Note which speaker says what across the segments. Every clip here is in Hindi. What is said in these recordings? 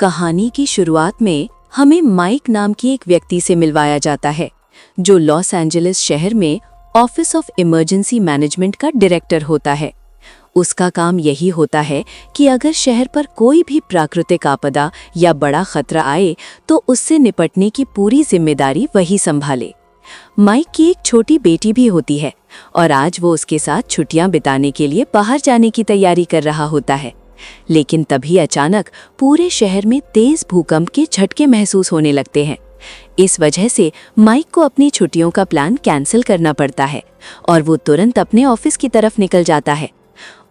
Speaker 1: कहानी की शुरुआत में हमें माइक नाम की एक व्यक्ति से मिलवाया जाता है, जो लॉस एंजलिस शहर में ऑफिस ऑफ इमरजेंसी मैनेजमेंट का डायरेक्टर होता है। उसका काम यही होता है कि अगर शहर पर कोई भी प्राकृतिक आपदा या बड़ा खतरा आए तो उससे निपटने की पूरी जिम्मेदारी वही संभाले। माइक की एक छोटी बेटी भी होती है और आज वो उसके साथ छुट्टियां बिताने के लिए बाहर जाने की तैयारी कर रहा होता है। लेकिन तभी अचानक पूरे शहर में तेज भूकंप के झटके महसूस होने लगते हैं। इस वजह से माइक को अपनी छुट्टियों का प्लान कैंसिल करना पड़ता है और वो तुरंत अपने ऑफिस की तरफ निकल जाता है।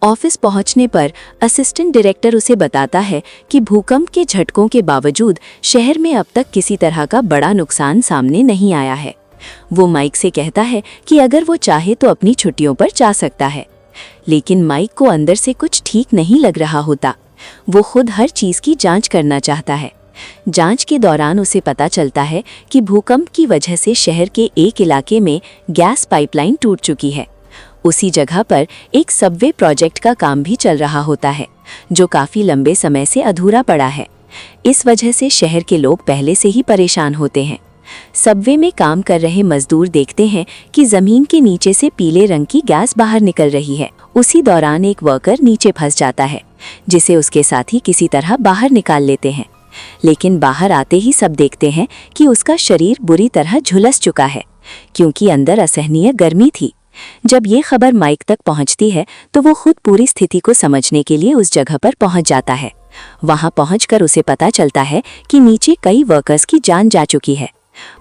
Speaker 1: ऑफिस पहुंचने पर असिस्टेंट डायरेक्टर उसे बताता है कि भूकंप के झटकों के बावजूद शहर में अब तक किसी तरह का बड़ा नुकसान सामने नहीं आया है। वो माइक से कहता है कि अगर वो चाहे तो अपनी छुट्टियों पर जा सकता है। लेकिन माइक को अंदर से कुछ ठीक नहीं लग रहा होता। वो खुद हर चीज की जांच करना चाहता है। जांच के दौरान उसे पता चलता है कि भूकंप की वजह से शहर के एक इलाके में गैस पाइपलाइन टूट चुकी है। उसी जगह पर एक सबवे प्रोजेक्ट का काम भी चल रहा होता है, जो काफी लंबे समय से अधूरा पड़ा है। इस वजह से शहर के लोग पहले से ही परेशान होते हैं। सबवे में काम कर रहे मजदूर देखते हैं कि जमीन के नीचे से पीले रंग की गैस बाहर निकल रही है। उसी दौरान एक वर्कर नीचे फंस जाता है, जिसे उसके साथी किसी तरह बाहर निकाल लेते हैं। लेकिन बाहर आते ही सब देखते हैं कि उसका शरीर बुरी तरह झुलस चुका है, क्योंकि अंदर असहनीय गर्मी थी। जब ये खबर माइक तक पहुंचती है तो वो खुद पूरी स्थिति को समझने के लिए उस जगह पर पहुंच जाता है। वहां पहुंचकर उसे पता चलता है कि नीचे कई वर्कर्स की जान जा चुकी है।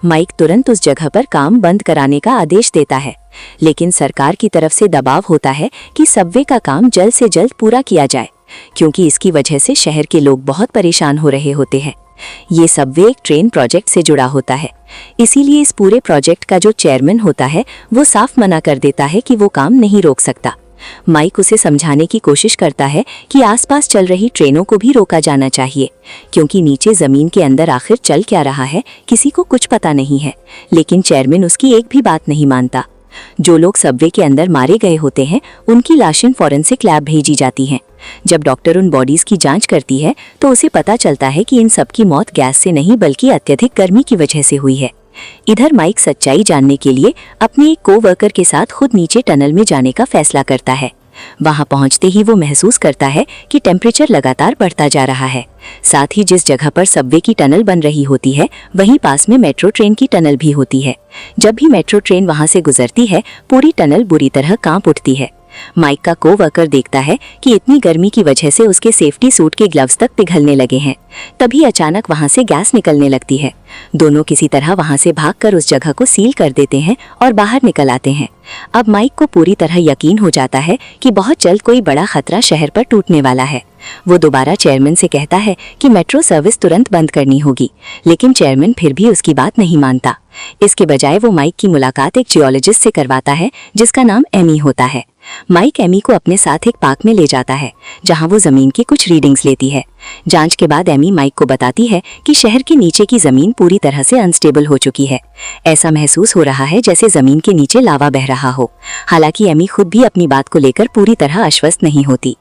Speaker 1: माइक तुरंत उस जगह पर काम बंद कराने का आदेश देता है, लेकिन सरकार की तरफ से दबाव होता है कि सबवे का काम जल्द से जल्द पूरा किया जाए, क्योंकि इसकी वजह से शहर के लोग बहुत परेशान हो रहे होते हैं। ये सबवे एक ट्रेन प्रोजेक्ट से जुड़ा होता है, इसीलिए इस पूरे प्रोजेक्ट का जो चेयरमैन होता है वो साफ मना कर देता है कि वो काम नहीं रोक सकता। माइक उसे समझाने की कोशिश करता है कि आसपास चल रही ट्रेनों को भी रोका जाना चाहिए, क्योंकि नीचे जमीन के अंदर आखिर चल क्या रहा है किसी को कुछ पता नहीं है। लेकिन चेयरमैन उसकी एक भी बात नहीं मानता। जो लोग सबवे के अंदर मारे गए होते हैं उनकी लाशें फॉरेंसिक लैब भेजी जाती हैं। जब डॉक्टर उन बॉडीज की जांच करती है तो उसे पता चलता है कि इन सब की मौत गैस से नहीं बल्कि अत्यधिक गर्मी की वजह से हुई है। इधर माइक सच्चाई जानने के लिए अपने एक कोवर्कर के साथ खुद नीचे टनल में जाने का फैसला करता है। वहां पहुंचते ही वो महसूस करता है कि टेम्परेचर लगातार बढ़ता जा रहा है। साथ ही जिस जगह पर सबवे की टनल बन रही होती है वहीं पास में मेट्रो ट्रेन की टनल भी होती है। जब भी मेट्रो ट्रेन वहां से गुजरती है पूरी टनल बुरी तरह कांप उठती है। माइक का कोवर्कर देखता है कि इतनी गर्मी की वजह से उसके सेफ्टी सूट के ग्लव्स तक पिघलने लगे हैं। तभी अचानक वहां से गैस निकलने लगती है। दोनों किसी तरह वहां से भागकर उस जगह को सील कर देते हैं और बाहर निकल आते हैं। अब माइक को पूरी तरह यकीन हो जाता है कि बहुत जल्द कोई बड़ा खतरा शहर पर टूटने वाला है। वो दोबारा चेयरमैन से कहता है कि मेट्रो सर्विस तुरंत बंद करनी होगी, लेकिन चेयरमैन फिर भी उसकी बात नहीं मानता। इसके बजाय वो माइक की मुलाकात एक जियोलॉजिस्ट से करवाता है जिसका नाम एमी होता है। माइक एमी को अपने साथ एक पार्क में ले जाता है, जहां वो जमीन की कुछ रीडिंग्स लेती है। जांच के बाद एमी माइक को बताती है कि शहर के नीचे की जमीन पूरी तरह से अनस्टेबल हो चुकी है। ऐसा महसूस हो रहा है जैसे जमीन के नीचे लावा बह रहा हो। हालांकि एमी खुद भी अपनी बात को लेकर पूरी तरह आश्वस्त नहीं होती,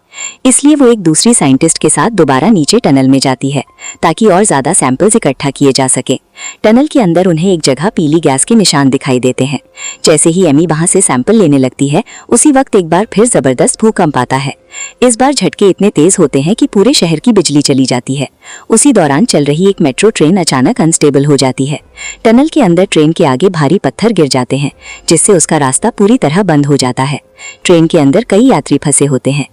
Speaker 1: इसलिए वो एक दूसरी साइंटिस्ट के साथ दोबारा नीचे टनल में जाती है ताकि और ज्यादा सैंपल्स इकट्ठा किए जा सके। टनल के अंदर उन्हें एक जगह पीली गैस के निशान दिखाई देते हैं। जैसे ही एमी वहां से सैंपल लेने लगती है उसी वक्त एक बार फिर जबरदस्त भूकंप आता है। इस बार झटके इतने तेज होते हैं कि पूरे शहर की बिजली चली जाती है। उसी दौरान चल रही एक मेट्रो ट्रेन अचानक अनस्टेबल हो जाती है। टनल के अंदर ट्रेन के आगे भारी पत्थर गिर जाते हैं, जिससे उसका रास्ता पूरी तरह बंद हो जाता है। ट्रेन के अंदर कई यात्री फंसे होते हैं।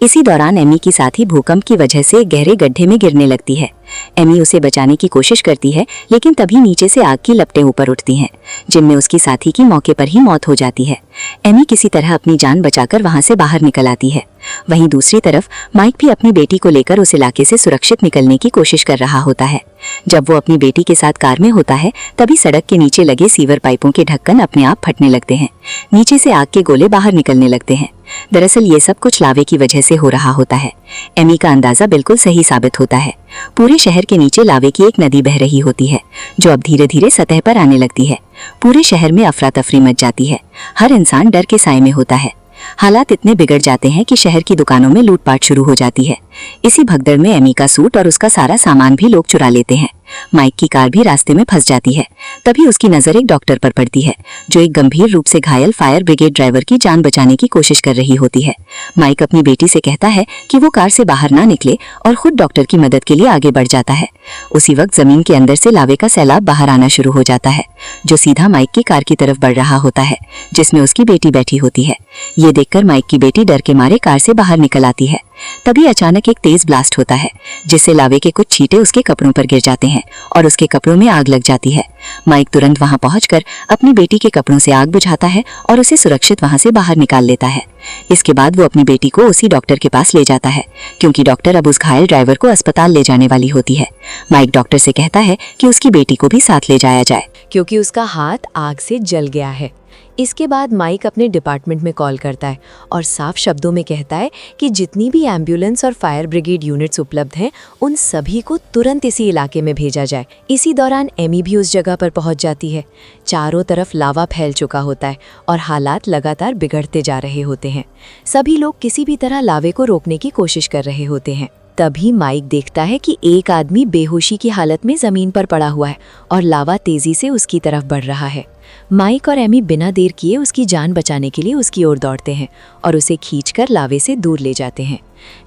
Speaker 1: इसी दौरान एमी की साथी भूकंप की वजह से गहरे गड्ढे में गिरने लगती है। एमी उसे बचाने की कोशिश करती है, लेकिन तभी नीचे से आग की लपटें ऊपर उठती हैं, जिनमें उसकी साथी की मौके पर ही मौत हो जाती है। एमी किसी तरह अपनी जान बचाकर वहां से बाहर निकल आती है। वहीं दूसरी तरफ माइक भी अपनी बेटी को लेकर उस इलाके से सुरक्षित निकलने की कोशिश कर रहा होता है। जब वो अपनी बेटी के साथ कार में होता है तभी सड़क के नीचे लगे सीवर पाइपों के ढक्कन अपने आप फटने लगते हैं। नीचे से आग के गोले बाहर निकलने लगते हैं। दरअसल ये सब कुछ लावे की वजह से हो रहा होता है। एमी का अंदाजा बिल्कुल सही साबित होता है। पूरे शहर के नीचे लावे की एक नदी बह रही होती है, जो अब धीरे धीरे सतह पर आने लगती है। पूरे शहर में अफरा तफरी मच जाती है। हर इंसान डर के साए में होता है।
Speaker 2: हालात इतने बिगड़ जाते हैं कि शहर की दुकानों में लूटपाट शुरू हो जाती है। इसी भगदड़ में एमी का सूट और उसका सारा सामान भी लोग चुरा लेते हैं। माइक की कार भी रास्ते में फंस जाती है। तभी उसकी नजर एक डॉक्टर पर पड़ती है, जो एक गंभीर रूप से घायल फायर ब्रिगेड ड्राइवर की जान बचाने की कोशिश कर रही होती है। माइक अपनी बेटी से कहता है कि वो कार से बाहर ना निकले और खुद डॉक्टर की मदद के लिए आगे बढ़ जाता है। उसी वक्त जमीन के अंदर से लावे का सैलाब बाहर आना शुरू हो जाता है, जो सीधा माइक की कार की तरफ बढ़ रहा होता है, जिसमें उसकी बेटी बैठी होती है। ये देखकर माइक की बेटी डर के मारे कार से बाहर निकल आती है। तभी अचानक एक तेज ब्लास्ट होता है, जिससे लावे के कुछ छींटे उसके कपड़ों पर गिर जाते हैं और उसके कपड़ों में आग लग जाती है। माइक तुरंत वहां पहुंचकर अपनी बेटी के कपड़ों से आग बुझाता है और उसे सुरक्षित वहां से बाहर निकाल लेता है। इसके बाद वो अपनी बेटी को उसी डॉक्टर के पास ले जाता है, क्योंकि डॉक्टर अब उस घायल ड्राइवर को अस्पताल ले जाने वाली होती है। माइक डॉक्टर से कहता है कि उसकी बेटी को भी साथ ले जाया जाए,
Speaker 1: क्योंकि उसका हाथ आग से जल गया है। इसके बाद माइक अपने डिपार्टमेंट में कॉल करता है और साफ शब्दों में कहता है कि जितनी भी एम्बुलेंस और फायर ब्रिगेड यूनिट्स उपलब्ध हैं, उन सभी को तुरंत इसी इलाके में भेजा जाए। इसी दौरान एमी भी उस जगह पर पहुंच जाती है। चारों तरफ लावा फैल चुका होता है और हालात लगातार बिगड़ते जा रहे होते हैं। सभी लोग किसी भी तरह लावे को रोकने की कोशिश कर रहे होते हैं। तभी माइक देखता है कि एक आदमी बेहोशी की हालत में जमीन पर पड़ा हुआ है और लावा तेजी से उसकी तरफ बढ़ रहा है। माइक और एमी बिना देर किए उसकी जान बचाने के लिए उसकी ओर दौड़ते हैं और उसे खींचकर लावे से दूर ले जाते हैं।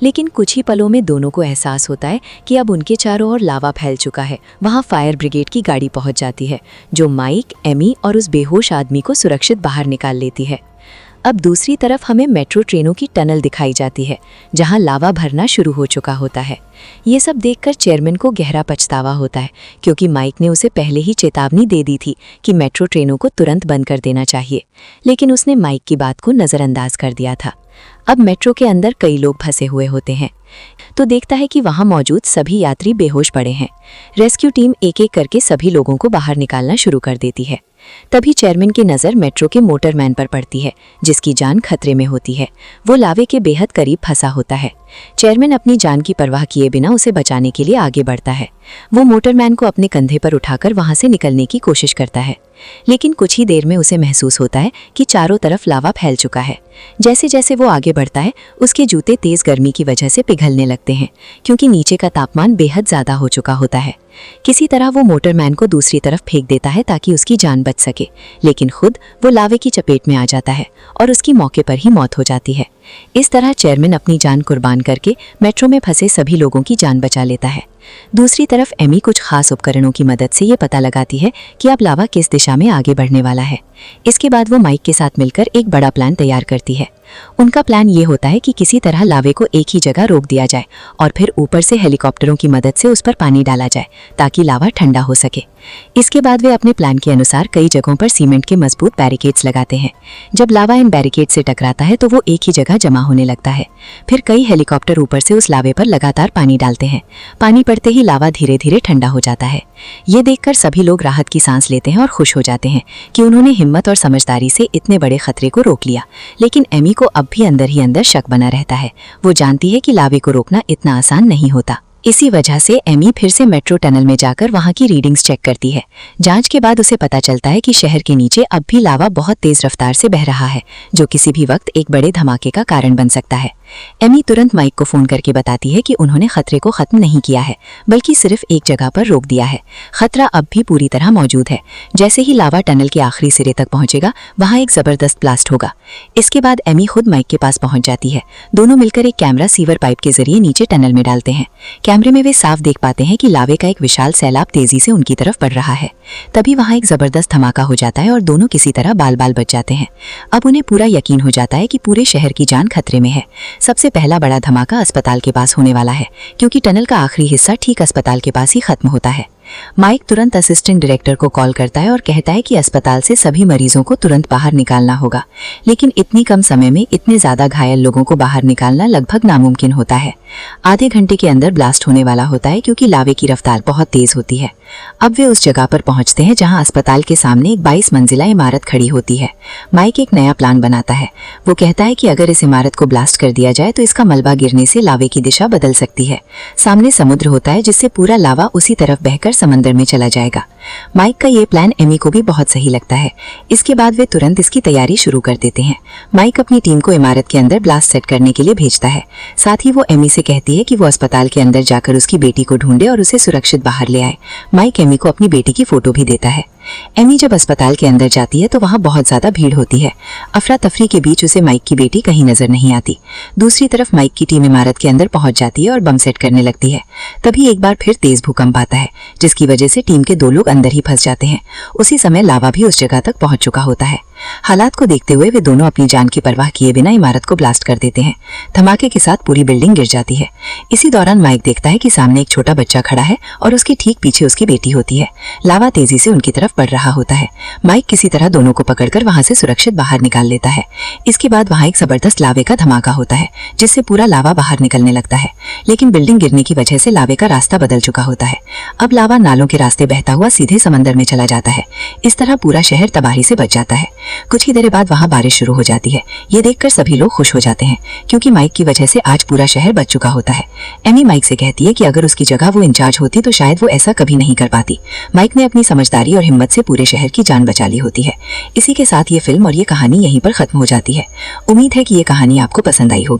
Speaker 1: लेकिन कुछ ही पलों में दोनों को एहसास होता है कि अब उनके चारों ओर लावा फैल चुका है। वहां फायर ब्रिगेड की गाड़ी पहुंच जाती है, जो माइक, एमी और उस बेहोश आदमी को सुरक्षित बाहर निकाल लेती है। अब दूसरी तरफ हमें मेट्रो ट्रेनों की टनल दिखाई जाती है, जहां लावा भरना शुरू हो चुका होता है। ये सब देखकर चेयरमैन को गहरा पछतावा होता है, क्योंकि माइक ने उसे पहले ही चेतावनी दे दी थी कि मेट्रो ट्रेनों को तुरंत बंद कर देना चाहिए, लेकिन उसने माइक की बात को नज़रअंदाज कर दिया था। अब मेट्रो के अंदर कई लोग फंसे हुए होते हैं, तो देखता है कि वहां मौजूद सभी यात्री बेहोश पड़े हैं। रेस्क्यू टीम एक एक करके सभी लोगों को बाहर निकालना शुरू कर देती है। तभी चेयरमैन की नज़र मेट्रो के मोटरमैन पर पड़ती है, जिसकी जान खतरे में होती है। वो लावे के बेहद करीब फंसा होता है। चेयरमैन अपनी जान की परवाह किए बिना उसे बचाने के लिए आगे बढ़ता है। वो मोटरमैन को अपने कंधे पर उठाकर वहां से निकलने की कोशिश करता है, लेकिन कुछ ही देर में उसे महसूस होता है कि चारों तरफ लावा फैल चुका है। जैसे जैसे वो आगे बढ़ता है, उसके जूते तेज गर्मी की वजह से पिघलने लगते हैं, क्योंकि नीचे का तापमान बेहद ज़्यादा हो चुका होता है। किसी तरह वो मोटरमैन को दूसरी तरफ फेंक देता है ताकि उसकी जान बच सके, लेकिन खुद वो लावे की चपेट में आ जाता है और उसकी मौके पर ही मौत हो जाती है। इस तरह चेयरमैन अपनी जान कुर्बान करके मेट्रो में फंसे सभी लोगों की जान बचा लेता है। दूसरी तरफ एमी कुछ खास उपकरणों की मदद से ये पता लगाती है कि अब लावा किस दिशा में आगे बढ़ने वाला है। इसके बाद वो माइक के साथ मिलकर एक बड़ा प्लान तैयार करती है। उनका प्लान ये होता है कि किसी तरह लावे को एक ही जगह रोक दिया जाए और फिर ऊपर से हेलीकॉप्टरों की मदद से उस पर पानी डाला जाए ताकि लावा ठंडा हो सके। इसके बाद वे अपने प्लान के अनुसार कई जगहों पर सीमेंट के मजबूत बैरिकेड्स लगाते हैं। जब लावा इन बैरिकेड से टकराता है तो वो एक ही जगह जमा होने लगता है। फिर कई हेलीकॉप्टर ऊपर से उस लावे पर लगातार पानी डालते हैं। पानी पड़ते ही लावा धीरे धीरे ठंडा हो जाता है। ये देखकर सभी लोग राहत की सांस लेते हैं और खुश हो जाते हैं कि उन्होंने हिम्मत और समझदारी से इतने बड़े खतरे को रोक लिया। लेकिन एमी को अब भी अंदर ही अंदर शक बना रहता है। वो जानती है कि लावे को रोकना इतना आसान नहीं होता। इसी वजह से एमी फिर से मेट्रो टनल में जाकर वहां की रीडिंग्स चेक करती है। जांच के बाद उसे पता चलता है कि शहर के नीचे अब भी लावा बहुत तेज रफ्तार से बह रहा है, जो किसी भी वक्त एक बड़े धमाके का कारण बन सकता है। एमी तुरंत माइक को फोन करके बताती है कि उन्होंने खतरे को खत्म नहीं किया है, बल्कि सिर्फ एक जगह पर रोक दिया है। खतरा अब भी पूरी तरह मौजूद है। जैसे ही लावा टनल के आखिरी सिरे तक पहुंचेगा, वहां एक जबरदस्त ब्लास्ट होगा। इसके बाद एमी खुद माइक के पास पहुंच जाती है। दोनों मिलकर एक कैमरा सीवर पाइप के जरिए नीचे टनल में डालते हैं। कैमरे में वे साफ देख पाते हैं कि लावे का एक विशाल सैलाब तेजी से उनकी तरफ बढ़ रहा है। तभी वहां एक जबरदस्त धमाका हो जाता है और दोनों किसी तरह बाल बाल बच जाते हैं। अब उन्हें पूरा यकीन हो जाता है कि पूरे शहर की जान खतरे में है। सबसे पहला बड़ा धमाका अस्पताल के पास होने वाला है, क्योंकि टनल का आखिरी हिस्सा ठीक अस्पताल के पास ही खत्म होता है। माइक तुरंत असिस्टेंट डायरेक्टर को कॉल करता है और कहता है कि अस्पताल से सभी मरीजों को तुरंत बाहर निकालना होगा, लेकिन इतनी कम समय में इतने ज्यादा घायल लोगों को बाहर निकालना लगभग नामुमकिन होता है।
Speaker 2: आधे घंटे के अंदर ब्लास्ट होने वाला होता है क्योंकि लावे की रफ्तार बहुत तेज होती है। अब वे उस जगह पर पहुंचते हैं जहां अस्पताल के सामने एक 22 मंजिला इमारत खड़ी होती है। माइक एक नया प्लान बनाता है। वो कहता है कि अगर इस इमारत को ब्लास्ट कर दिया जाए तो इसका मलबा गिरने से लावे की दिशा बदल सकती है। सामने समुद्र होता है जिससे पूरा लावा उसी तरफ बहकर समंदर में चला जाएगा। माइक का ये प्लान एमी को भी बहुत सही लगता है। इसके बाद वे तुरंत इसकी तैयारी शुरू कर देते हैं। माइक अपनी टीम को इमारत के अंदर ब्लास्ट सेट करने के लिए भेजता है। साथ ही वो एमी से कहती है कि वो अस्पताल के अंदर जाकर उसकी बेटी को ढूंढे और उसे सुरक्षित बाहर ले आए। माइक एमी को अपनी बेटी की फोटो भी देता है। एमी जब अस्पताल के अंदर जाती है तो वहां बहुत ज्यादा भीड़ होती है। अफरा तफरी के बीच उसे माइक की बेटी कहीं नजर नहीं आती। दूसरी तरफ माइक की टीम इमारत के अंदर पहुंच जाती है और बम सेट करने लगती है। तभी एक बार फिर तेज भूकंप आता है जिसकी वजह से टीम के 2 लोग अंदर ही फंस जाते हैं। उसी समय लावा भी उस जगह तक पहुंच चुका होता है। हालात को देखते हुए वे दोनों अपनी जान की परवाह किए बिना इमारत को ब्लास्ट कर देते हैं। धमाके के साथ पूरी बिल्डिंग गिर जाती है। इसी दौरान माइक देखता है कि सामने एक छोटा बच्चा खड़ा है और उसके ठीक पीछे उसकी बेटी होती है। लावा तेजी से उनकी तरफ बढ़ रहा होता है। माइक किसी तरह दोनों को पकड़कर वहां से सुरक्षित बाहर निकाल लेता है। इसके बाद वहां एक जबरदस्त लावे का धमाका होता है जिससे पूरा लावा बाहर निकलने लगता है। लेकिन बिल्डिंग गिरने की वजह से लावे का रास्ता बदल चुका होता है। अब लावा नालों के रास्ते बहता हुआ सीधे समंदर में चला जाता है। इस तरह पूरा शहर तबाही से बच जाता है। कुछ ही देर बाद वहां बारिश शुरू हो जाती है। ये देखकर सभी लोग खुश हो जाते हैं क्योंकि माइक की वजह से आज पूरा शहर बच चुका होता है। एमी माइक से कहती है कि अगर उसकी जगह वो इंचार्ज होती तो शायद वो ऐसा कभी नहीं कर पाती। माइक ने अपनी समझदारी और हिम्मत से पूरे शहर की जान बचा ली होती है। इसी के साथ ये फिल्म और ये कहानी यहीं पर खत्म हो जाती है। उम्मीद है कि ये कहानी आपको पसंद आई होगी।